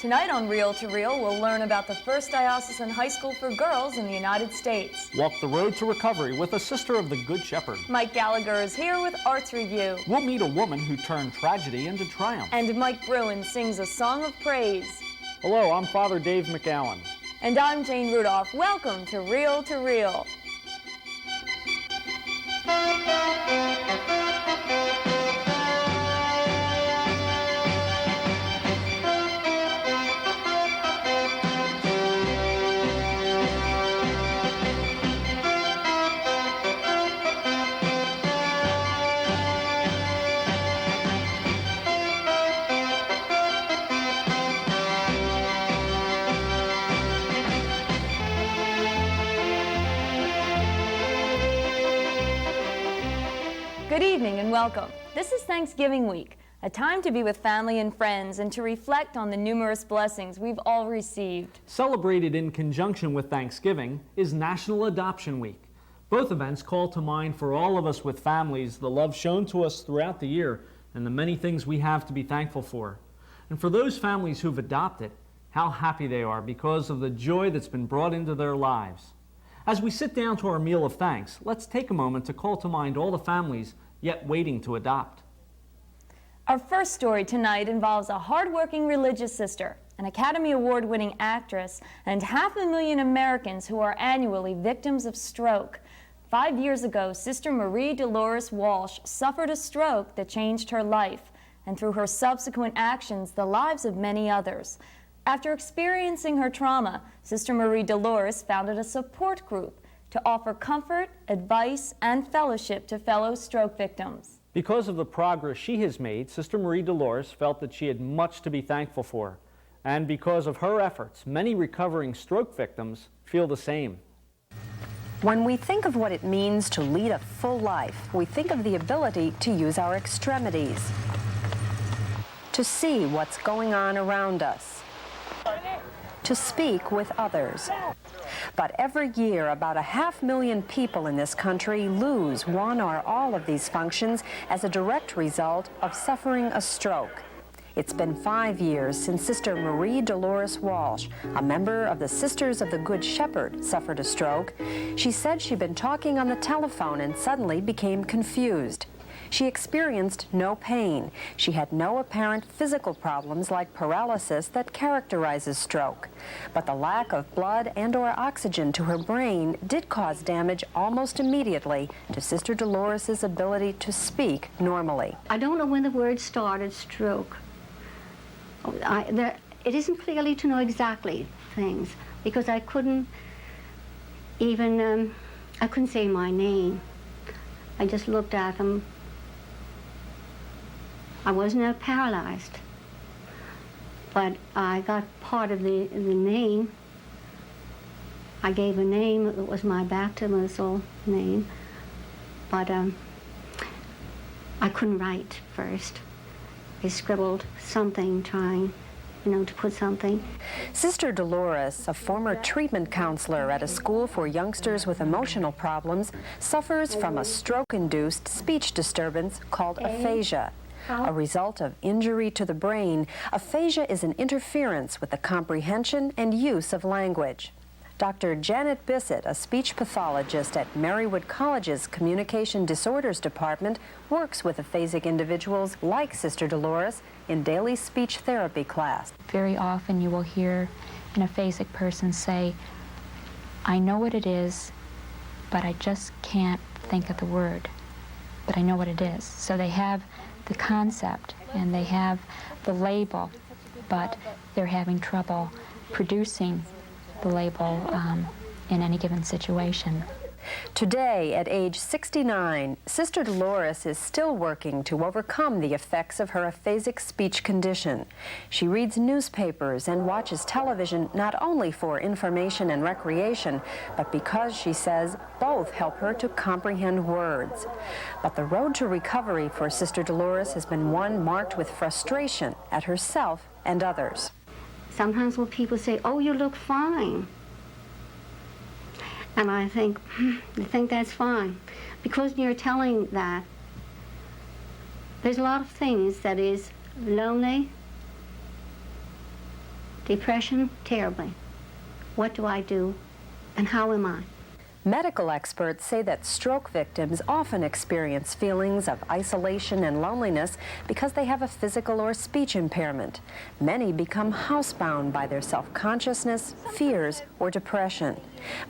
Tonight on Reel to Reel, we'll learn about the first diocesan high school for girls in the United States. Walk the road to recovery with a sister of the Good Shepherd. Mike Gallagher is here with Arts Review. We'll meet a woman who turned tragedy into triumph. And Mike Bruen sings a song of praise. Hello, I'm Father Dave McAllen. And I'm Jane Rudolph. Welcome to Reel to Reel. Good evening and welcome. This is Thanksgiving week, a time to be with family and friends and to reflect on the numerous blessings we've all received. Celebrated in conjunction with Thanksgiving is National Adoption Week. Both events call to mind for all of us with families the love shown to us throughout the year and the many things we have to be thankful for. And for those families who've adopted, how happy they are because of the joy that's been brought into their lives. As we sit down to our meal of thanks, let's take a moment to call to mind all the families yet waiting to adopt. Our first story tonight involves a hardworking religious sister, an Academy Award-winning actress, and 500,000 Americans who are annually victims of stroke. 5 years ago, Sister Marie Dolores Walsh suffered a stroke that changed her life, and through her subsequent actions, the lives of many others. After experiencing her trauma, Sister Marie Dolores founded a support group to offer comfort, advice, and fellowship to fellow stroke victims. Because of the progress she has made, Sister Marie Dolores felt that she had much to be thankful for. And because of her efforts, many recovering stroke victims feel the same. When we think of what it means to lead a full life, we think of the ability to use our extremities, to see what's going on around us, to speak with others. But every year, about 500,000 people in this country lose one or all of these functions as a direct result of suffering a stroke. It's been 5 years since Sister Marie Dolores Walsh, a member of the Sisters of the Good Shepherd, suffered a stroke. She said she'd been talking on the telephone and suddenly became confused. She experienced no pain. She had no apparent physical problems like paralysis that characterizes stroke. But the lack of blood and/or oxygen to her brain did cause damage almost immediately to Sister Dolores' ability to speak normally. I don't know when the word started, stroke. It isn't clearly to know exactly things because I couldn't even, I couldn't say my name. I just looked at them. I wasn't paralyzed, but I got part of the name. I gave a name, it was my baptismal name, but I couldn't write first. I scribbled something trying, to put something. Sister Dolores, a former treatment counselor at a school for youngsters with emotional problems, suffers from a stroke-induced speech disturbance called aphasia. A result of injury to the brain, aphasia is an interference with the comprehension and use of language. Dr. Janet Bissett, a speech pathologist at Marywood College's Communication Disorders Department, works with aphasic individuals like Sister Dolores in daily speech therapy class. Very often you will hear an aphasic person say, "I know what it is, but I just can't think of the word, but I know what it is." So they have the concept and they have the label, but they're having trouble producing the label in any given situation. Today, at age 69, Sister Dolores is still working to overcome the effects of her aphasic speech condition. She reads newspapers and watches television not only for information and recreation, but because, she says, both help her to comprehend words. But the road to recovery for Sister Dolores has been one marked with frustration at herself and others. Sometimes when people say, "Oh, you look fine," and I think that's fine. Because you're telling that, there's a lot of things that is lonely, Depression, terribly. What do I do, and how am I? Medical experts say that stroke victims often experience feelings of isolation and loneliness because they have a physical or speech impairment. Many become housebound by their self-consciousness, fears, or depression.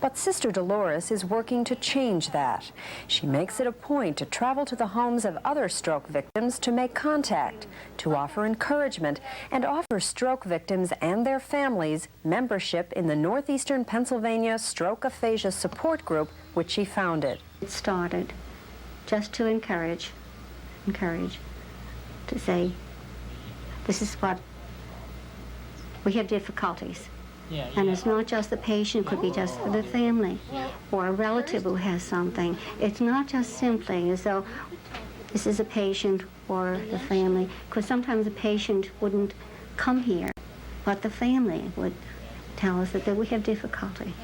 But Sister Dolores is working to change that. She makes it a point to travel to the homes of other stroke victims to make contact, to offer encouragement, and offer stroke victims and their families membership in the Northeastern Pennsylvania Stroke Aphasia Support Group, which she founded. It started just to encourage, to say, this is what, we have difficulties. And it's not just the patient, it could be just the family or a relative who has something. It's not just simply as though this is a patient or the family, because sometimes the patient wouldn't come here, but the family would tell us that we have difficulty.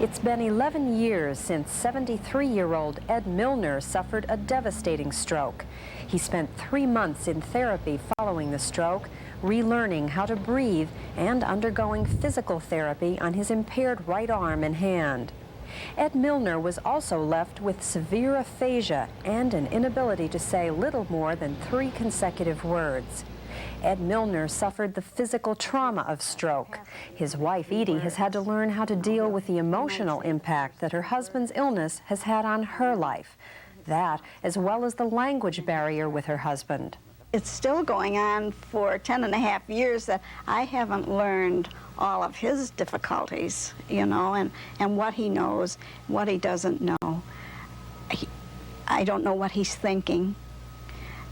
It's been 11 years since 73-year-old Ed Milner suffered a devastating stroke. He spent 3 months in therapy following the stroke, relearning how to breathe and undergoing physical therapy on his impaired right arm and hand. Ed Milner was also left with severe aphasia and an inability to say little more than 3 consecutive words. Ed Milner suffered the physical trauma of stroke. His wife, Edie, has had to learn how to deal with the emotional impact that her husband's illness has had on her life. That, as well as the language barrier with her husband. It's still going on for 10.5 years that I haven't learned all of his difficulties, you know, and what he knows, what he doesn't know. I don't know what he's thinking,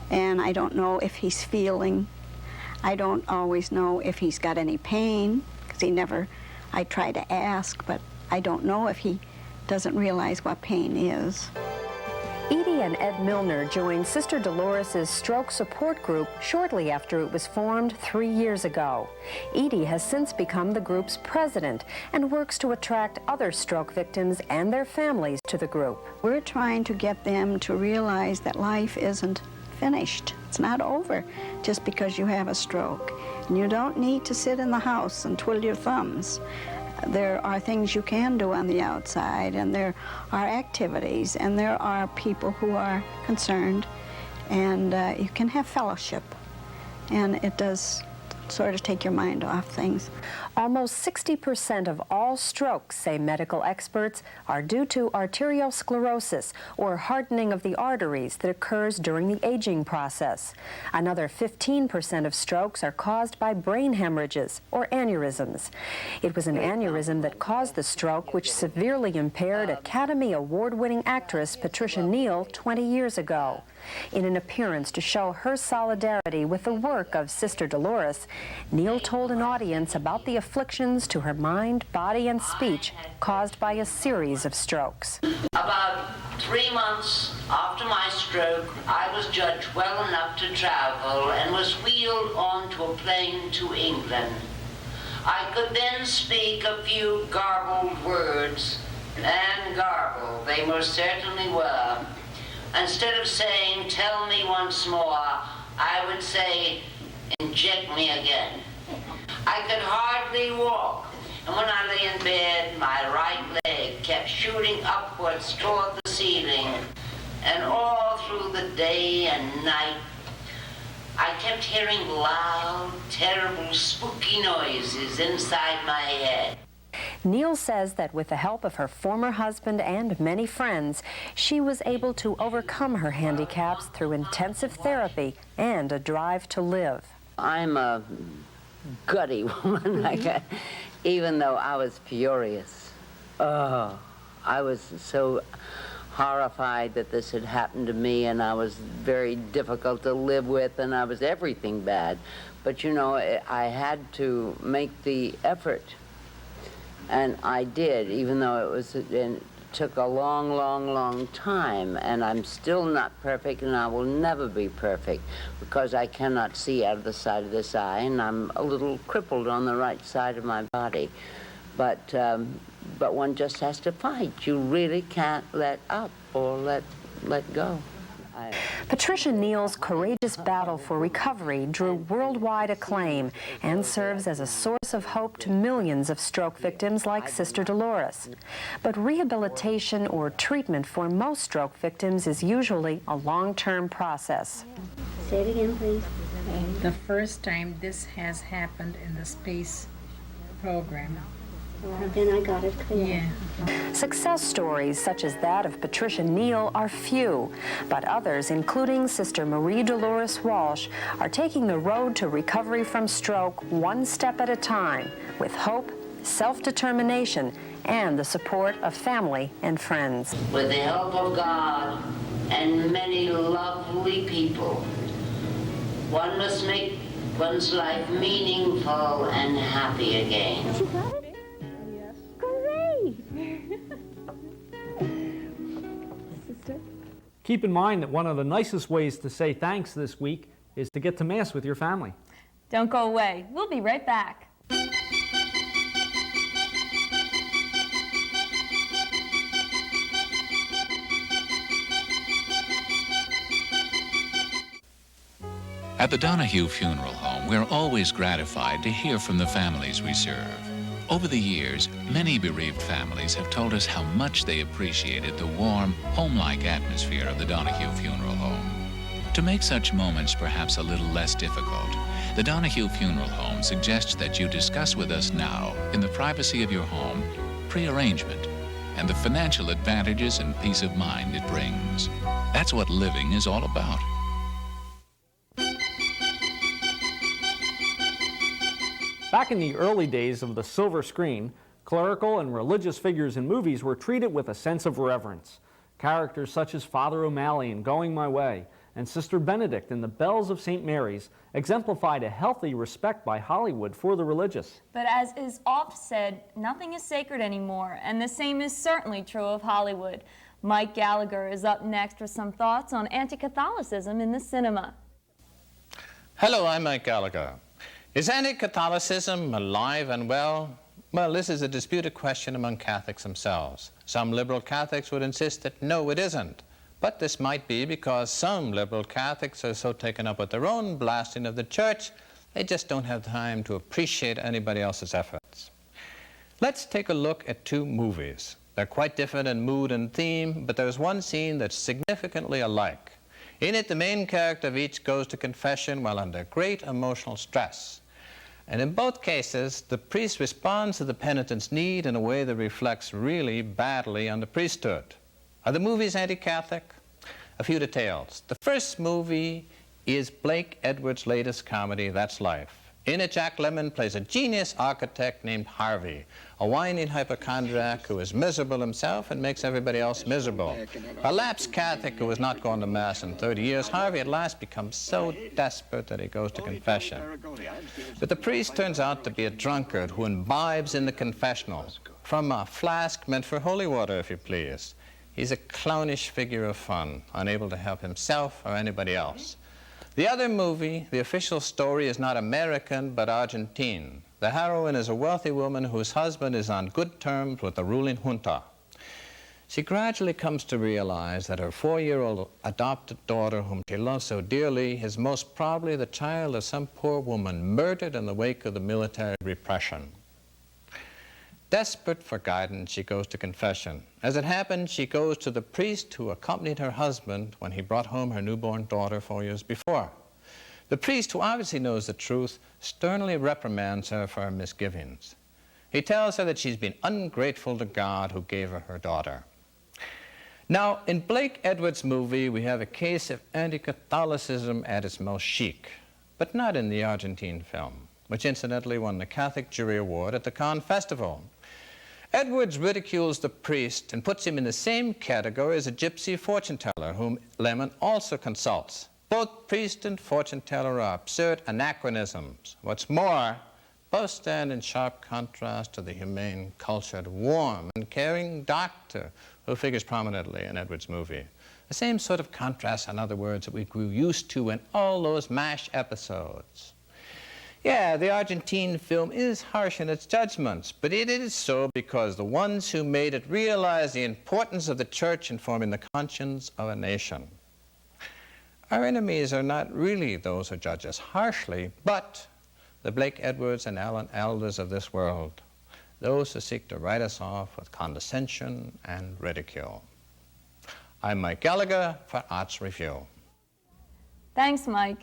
and I don't know if he's feeling. I don't always know if he's got any pain, because I try to ask, but I don't know if he doesn't realize what pain is. Edie and Ed Milner joined Sister Dolores' stroke support group shortly after it was formed 3 years ago. Edie has since become the group's president and works to attract other stroke victims and their families to the group. We're trying to get them to realize that life isn't finished. It's not over just because you have a stroke. And you don't need to sit in the house and twiddle your thumbs. There are things you can do on the outside, and there are activities, and there are people who are concerned, and you can have fellowship, and it does sort of take your mind off things. Almost 60% of all strokes, say medical experts, are due to arteriosclerosis, or hardening of the arteries that occurs during the aging process. Another 15% of strokes are caused by brain hemorrhages, or aneurysms. It was an aneurysm that caused the stroke which severely impaired Academy Award-winning actress Patricia Neal 20 years ago. In an appearance to show her solidarity with the work of Sister Dolores, Neal told an audience about the afflictions to her mind, body, and speech caused by a series of strokes. About 3 months after my stroke, I was judged well enough to travel and was wheeled onto a plane to England. I could then speak a few garbled words, and garbled they most certainly were. Instead of saying, "Tell me once more," I would say, "Inject me again." I could hardly walk, and when I lay in bed, my right leg kept shooting upwards toward the ceiling, and all through the day and night, I kept hearing loud, terrible, spooky noises inside my head. Neal says that with the help of her former husband and many friends, she was able to overcome her handicaps through intensive therapy and a drive to live. I'm a gutty woman, even though I was furious. Oh, I was so horrified that this had happened to me, and I was very difficult to live with, and I was everything bad. But you know, I had to make the effort. And I did, even though it took a long, long, long time, and I'm still not perfect, and I will never be perfect, because I cannot see out of the side of this eye, and I'm a little crippled on the right side of my body. But one just has to fight. You really can't let up or let go. Patricia Neal's courageous battle for recovery drew worldwide acclaim and serves as a source of hope to millions of stroke victims like Sister Dolores. But rehabilitation or treatment for most stroke victims is usually a long-term process. Say it again, please. The first time this has happened in the space program. Then I got it clear. Yeah. Success stories such as that of Patricia Neal are few, but others, including Sister Marie Dolores Walsh, are taking the road to recovery from stroke one step at a time, with hope, self-determination, and the support of family and friends. With the help of God and many lovely people, one must make one's life meaningful and happy again. Keep in mind that one of the nicest ways to say thanks this week is to get to Mass with your family. Don't go away. We'll be right back. At the Donahue Funeral Home, we're always gratified to hear from the families we serve. Over the years, many bereaved families have told us how much they appreciated the warm, home-like atmosphere of the Donahue Funeral Home. To make such moments perhaps a little less difficult, the Donahue Funeral Home suggests that you discuss with us now, in the privacy of your home, pre-arrangement and the financial advantages and peace of mind it brings. That's what living is all about. Back in the early days of the silver screen, clerical and religious figures in movies were treated with a sense of reverence. Characters such as Father O'Malley in Going My Way and Sister Benedict in The Bells of St. Mary's exemplified a healthy respect by Hollywood for the religious. But as is oft said, nothing is sacred anymore, and the same is certainly true of Hollywood. Mike Gallagher is up next with some thoughts on anti-Catholicism in the cinema. Hello, I'm Mike Gallagher. Is anti-Catholicism alive and well? Well, this is a disputed question among Catholics themselves. Some liberal Catholics would insist that no, it isn't. But this might be because some liberal Catholics are so taken up with their own blasting of the church, they just don't have time to appreciate anybody else's efforts. Let's take a look at two movies. They're quite different in mood and theme, but there's one scene that's significantly alike. In it, the main character of each goes to confession while under great emotional stress. And in both cases, the priest responds to the penitent's need in a way that reflects really badly on the priesthood. Are the movies anti-Catholic? A few details. The first movie is Blake Edwards' latest comedy, That's Life. In it, Jack Lemmon plays a genius architect named Harvey, a whining hypochondriac who is miserable himself and makes everybody else miserable. A lapsed Catholic who has not gone to Mass in 30 years, Harvey at last becomes so desperate that he goes to confession. But the priest turns out to be a drunkard who imbibes in the confessional, from a flask meant for holy water, if you please. He's a clownish figure of fun, unable to help himself or anybody else. The other movie, the official story, is not American, but Argentine. The heroine is a wealthy woman whose husband is on good terms with the ruling junta. She gradually comes to realize that her 4-year-old adopted daughter, whom she loves so dearly, is most probably the child of some poor woman murdered in the wake of the military repression. Desperate for guidance, she goes to confession. As it happens, she goes to the priest who accompanied her husband when he brought home her newborn daughter 4 years before. The priest, who obviously knows the truth, sternly reprimands her for her misgivings. He tells her that she's been ungrateful to God who gave her her daughter. Now, in Blake Edwards' movie, we have a case of anti-Catholicism at its most chic, but not in the Argentine film, which incidentally won the Catholic Jury Award at the Cannes Festival. Edwards ridicules the priest and puts him in the same category as a gypsy fortune teller, whom Lemmon also consults. Both priest and fortune teller are absurd anachronisms. What's more, both stand in sharp contrast to the humane, cultured, warm, and caring doctor who figures prominently in Edwards' movie. The same sort of contrast, in other words, that we grew used to in all those MASH episodes. Yeah, the Argentine film is harsh in its judgments, but it is so because the ones who made it realized the importance of the church in forming the conscience of a nation. Our enemies are not really those who judge us harshly, but the Blake Edwards and Alan Alders of this world, those who seek to write us off with condescension and ridicule. I'm Mike Gallagher for Arts Review. Thanks, Mike.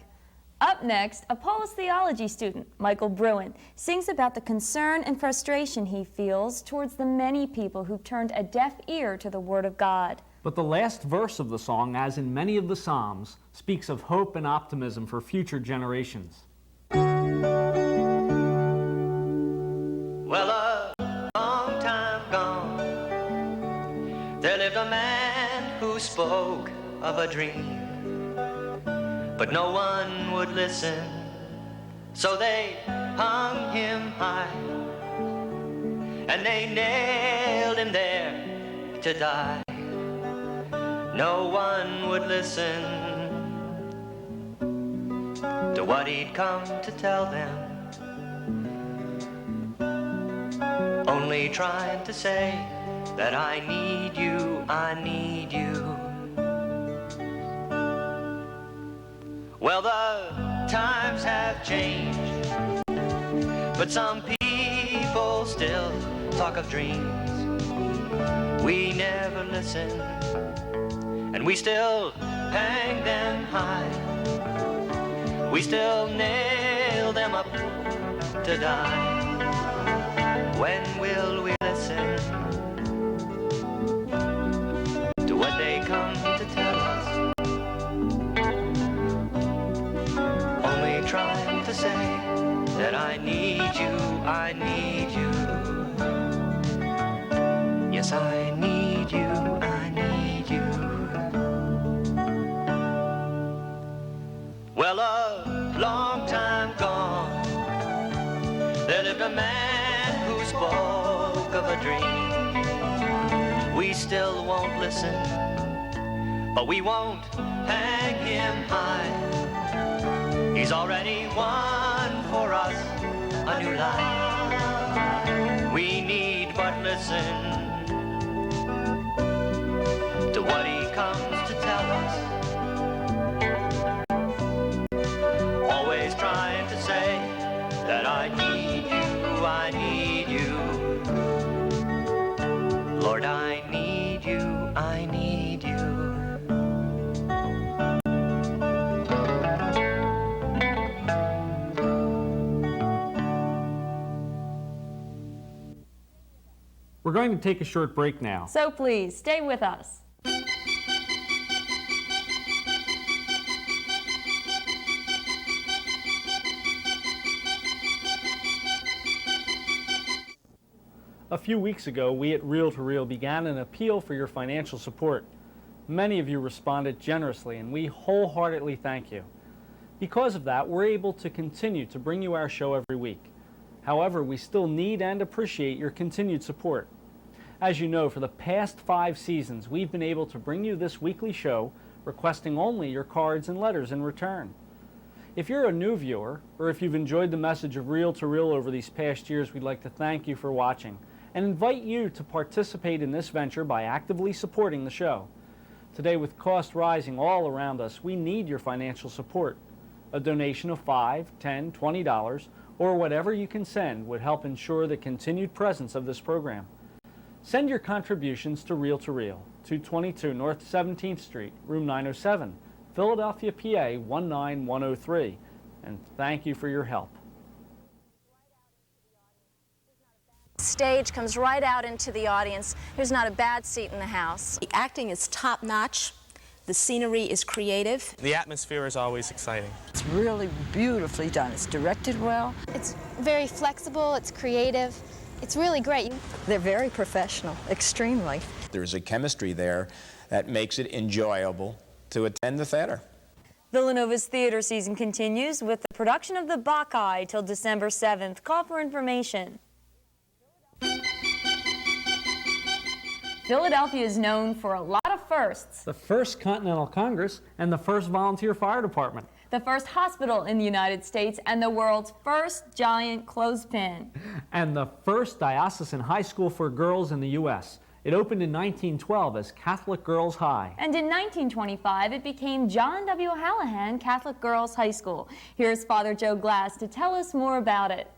Up next, a Paulist theology student, Michael Bruen, sings about the concern and frustration he feels towards the many people who've turned a deaf ear to the Word of God. But the last verse of the song, as in many of the Psalms, speaks of hope and optimism for future generations. Well, a long time gone, there lived a man who spoke of a dream, but no one would listen, so they hung him high, and they nailed him there to die. No one would listen to what he'd come to tell them, only trying to say that I need you, I need you. Well, the times have changed, but some people still talk of dreams. We never listen, and we still hang them high. We still nail them up to die. When will we listen to what they come to tell us? Only trying to say that I need you, I need you. Yes, I need you, I need you. Well, a long time gone, there lived a man who spoke of a dream. We still won't listen, but we won't hang him high. He's already won for us a new life. We need but listen to what he comes to tell us. Always trying to say that I need you, I need you. Lord, I need you, I need you. We're going to take a short break now. So please, stay with us. A few weeks ago, we at Reel to Reel began an appeal for your financial support. Many of you responded generously, and we wholeheartedly thank you. Because of that, we're able to continue to bring you our show every week. However, we still need and appreciate your continued support. As you know, for the past 5 seasons, we've been able to bring you this weekly show, requesting only your cards and letters in return. If you're a new viewer, or if you've enjoyed the message of Reel to Reel over these past years, we'd like to thank you for watching and invite you to participate in this venture by actively supporting the show. Today, with costs rising all around us, we need your financial support. A donation of $5, $10, $20, or whatever you can send would help ensure the continued presence of this program. Send your contributions to Reel, 222 North 17th Street, room 907, Philadelphia, PA 19103, and thank you for your help. Stage comes right out into the audience. There's not a bad seat in the house. The acting is top-notch. The scenery is creative. The atmosphere is always exciting. It's really beautifully done. It's directed well. It's very flexible. It's creative. It's really great. They're very professional, extremely. There's a chemistry there that makes it enjoyable to attend the theater. Villanova's theater season continues with the production of the Bacchae till December 7th. Call for information. Philadelphia is known for a lot of firsts. The first Continental Congress and the first volunteer fire department. The first hospital in the United States and the world's first giant clothespin. And the first diocesan high school for girls in the U.S. It opened in 1912 as Catholic Girls High. And in 1925, it became John W. Hallahan Catholic Girls High School. Here's Father Joe Glass to tell us more about it.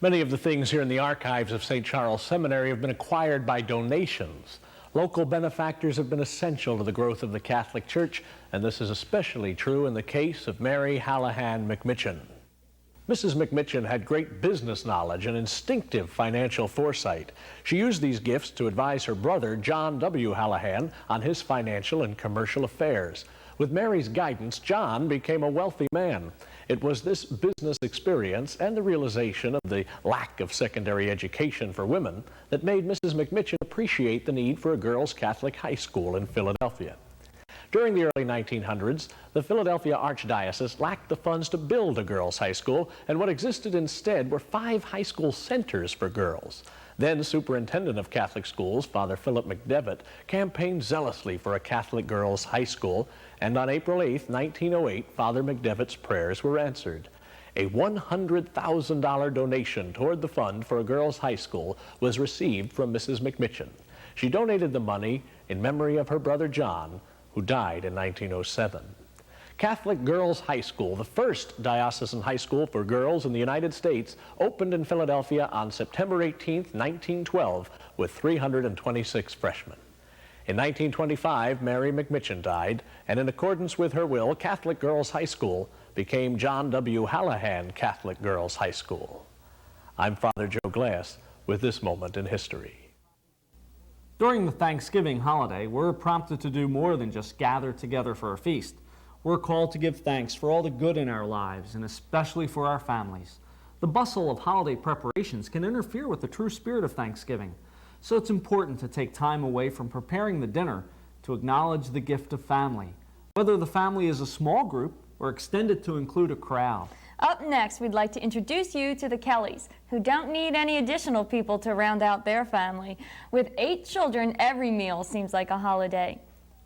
Many of the things here in the archives of St. Charles Seminary have been acquired by donations. Local benefactors have been essential to the growth of the Catholic Church, and this is especially true in the case of Mary Hallahan McMitchin. Mrs. McMitchin had great business knowledge and instinctive financial foresight. She used these gifts to advise her brother, John W. Hallahan, on his financial and commercial affairs. With Mary's guidance, John became a wealthy man. It was this business experience and the realization of the lack of secondary education for women that made Mrs. McMitchin appreciate the need for a girls' Catholic high school in Philadelphia. During the early 1900s, the Philadelphia Archdiocese lacked the funds to build a girls' high school, and what existed instead were 5 high school centers for girls. Then Superintendent of Catholic Schools, Father Philip McDevitt, campaigned zealously for a Catholic girls' high school, and on April 8, 1908, Father McDevitt's prayers were answered. A $100,000 donation toward the fund for a girls' high school was received from Mrs. McMitchin. She donated the money in memory of her brother John, who died in 1907. Catholic Girls High School, the first diocesan high school for girls in the United States, opened in Philadelphia on September 18, 1912, with 326 freshmen. In 1925, Mary McMitchin died, and in accordance with her will, Catholic Girls High School became John W. Hallahan Catholic Girls High School. I'm Father Joe Glass with this moment in history. During the Thanksgiving holiday, we're prompted to do more than just gather together for a feast. We're called to give thanks for all the good in our lives, and especially for our families. The bustle of holiday preparations can interfere with the true spirit of Thanksgiving, so it's important to take time away from preparing the dinner to acknowledge the gift of family, whether the family is a small group or extended to include a crowd. Up next, we'd like to introduce you to the Kellys, who don't need any additional people to round out their family. With 8 children, every meal seems like a holiday.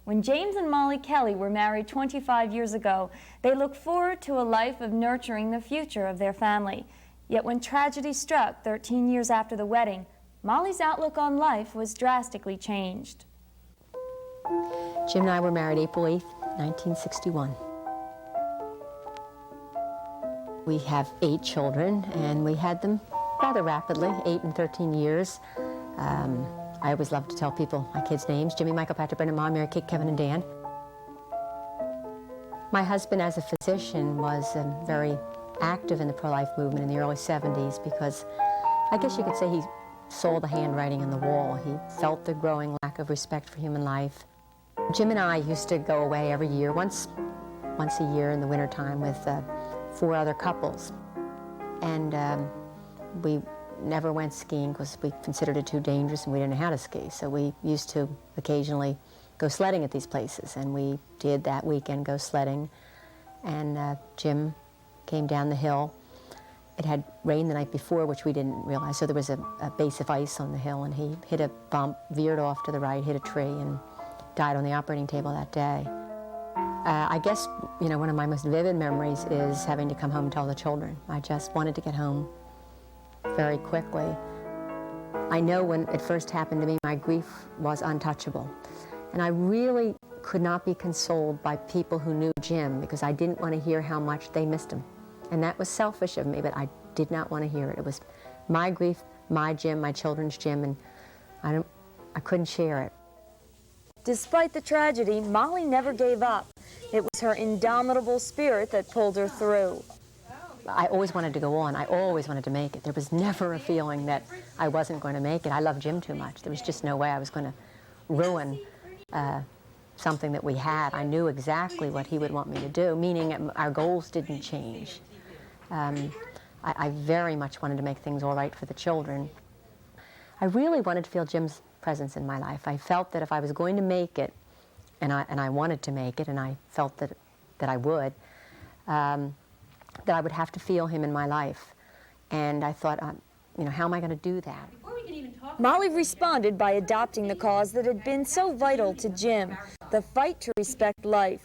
When James and Molly Kelly were married 25 years ago, they looked forward to a life of nurturing the future of their family. Yet when tragedy struck 13 years after the wedding, Molly's outlook on life was drastically changed. Jim and I were married April 8th, 1961. We have 8 children, and we had them rather rapidly, 8 and 13 years. I always love to tell people my kids' names: Jimmy, Michael, Patrick, Brendan, Mom, Mary, Kate, Kevin, and Dan. My husband, as a physician, was very active in the pro-life movement in the early 70s because I guess you could say he saw the handwriting on the wall. He felt the growing lack of respect for human life. Jim and I used to go away every year, once a year in the wintertime with 4 other couples. And we never went skiing because we considered it too dangerous and we didn't know how to ski. So we used to occasionally go sledding at these places, and we did that weekend go sledding. And Jim came down the hill. It had rained the night before, which we didn't realize, so there was a base of ice on the hill, and he hit a bump, veered off to the right, hit a tree, and died on the operating table that day. I guess, you know, one of my most vivid memories is having to come home and tell the children. I just wanted to get home very quickly. I know when it first happened to me, my grief was untouchable. And I really could not be consoled by people who knew Jim because I didn't want to hear how much they missed him. And that was selfish of me, but I did not want to hear it. It was my grief, my Jim, my children's Jim, and I couldn't share it. Despite the tragedy, Molly never gave up. It was her indomitable spirit that pulled her through. I always wanted to go on. I always wanted to make it. There was never a feeling that I wasn't going to make it. I loved Jim too much. There was just no way I was going to ruin something that we had. I knew exactly what he would want me to do, meaning our goals didn't change. I very much wanted to make things all right for the children. I really wanted to feel Jim's presence in my life. I felt that if I was going to make it, and I wanted to make it, and I felt that I would, that I would have to feel him in my life. And I thought, you know, how am I going to do that? Molly responded by adopting the cause that had been so vital to Jim, the fight to respect life.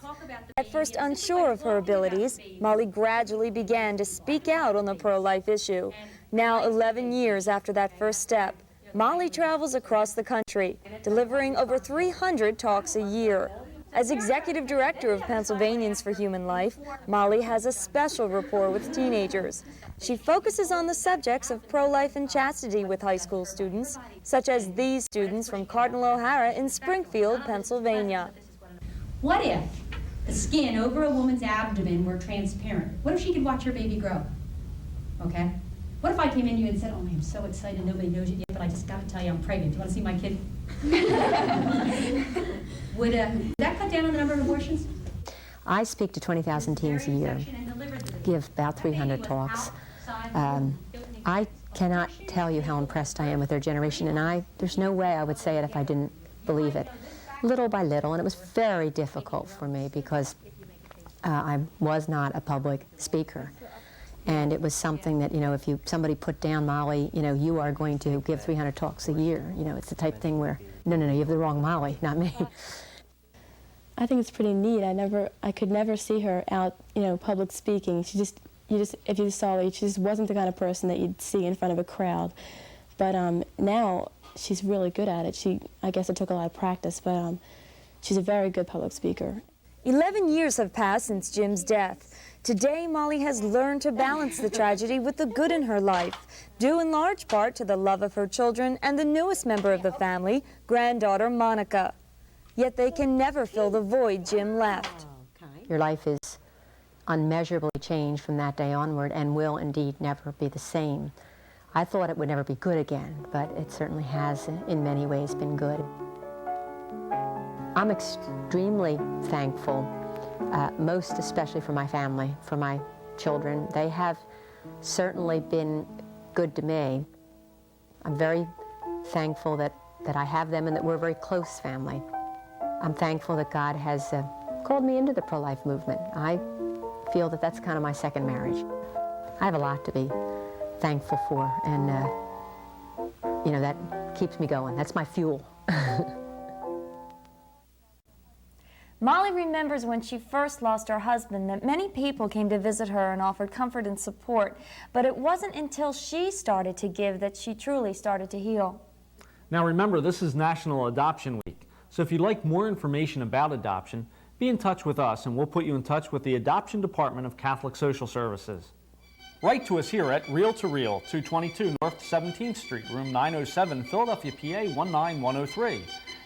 At first unsure of her abilities, Molly gradually began to speak out on the pro-life issue. Now, 11 years after that first step, Molly travels across the country, delivering over 300 talks a year. As executive director of Pennsylvanians for Human Life, Molly has a special rapport with teenagers. She focuses on the subjects of pro-life and chastity with high school students, such as these students from Cardinal O'Hara in Springfield, Pennsylvania. What if the skin over a woman's abdomen were transparent? What if she could watch her baby grow? Okay? What if I came in to you and said, oh, I'm so excited, nobody knows it yet, but I just got to tell you I'm pregnant. Do you want to see my kid? Would that cut down on the number of abortions? I speak to 20,000 teens a year, give about 300 talks. I cannot tell you how impressed I am with their generation, and there's no way I would say it if I didn't believe it. Little by little, and it was very difficult for me because I was not a public speaker. And it was something that, if somebody put down, Molly, you are going to give 300 talks a year. It's the type of thing where, no, you have the wrong Molly, not me. I think it's pretty neat. I could never see her out, public speaking. If you just saw her, she just wasn't the kind of person that you'd see in front of a crowd. But now she's really good at it. I guess it took a lot of practice, but she's a very good public speaker. 11 years have passed since Jim's death. Today, Molly has learned to balance the tragedy with the good in her life, due in large part to the love of her children and the newest member of the family, granddaughter Monica. Yet they can never fill the void Jim left. Your life is unmeasurably changed from that day onward and will indeed never be the same. I thought it would never be good again, but it certainly has in many ways been good. I'm extremely thankful, most especially for my family, for my children. They have certainly been good to me. I'm very thankful that I have them and that we're a very close family. I'm thankful that God has called me into the pro-life movement. I feel that that's kind of my second marriage. I have a lot to be thankful for, and that keeps me going. That's my fuel. Molly remembers when she first lost her husband that many people came to visit her and offered comfort and support, but it wasn't until she started to give that she truly started to heal. Now remember, this is National Adoption Week, so if you'd like more information about adoption, be in touch with us and we'll put you in touch with the Adoption Department of Catholic Social Services. Write to us here at Reel to Reel, 222 North 17th Street, room 907, Philadelphia, PA 19103.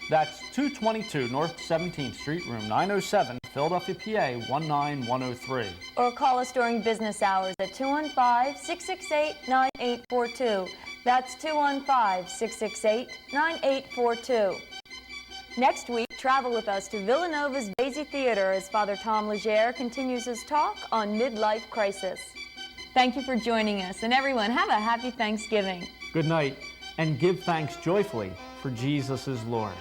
That's 222 North 17th Street, room 907, Philadelphia, PA 19103. Or call us during business hours at 215-668-9842. That's 215-668-9842. Next week, travel with us to Villanova's Vasey Theater as Father Tom Legere continues his talk on midlife crisis. Thank you for joining us, and everyone, have a happy Thanksgiving. Good night, and give thanks joyfully, for Jesus is Lord.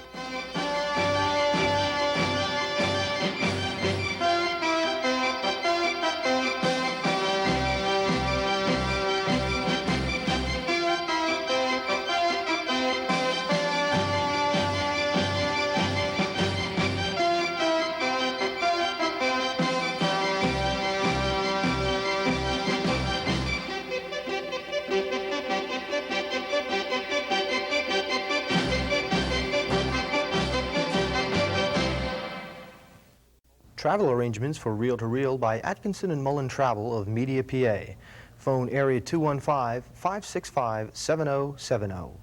Travel arrangements for Reel to Reel by Atkinson and Mullen Travel of Media, PA. Phone area 215-565-7070.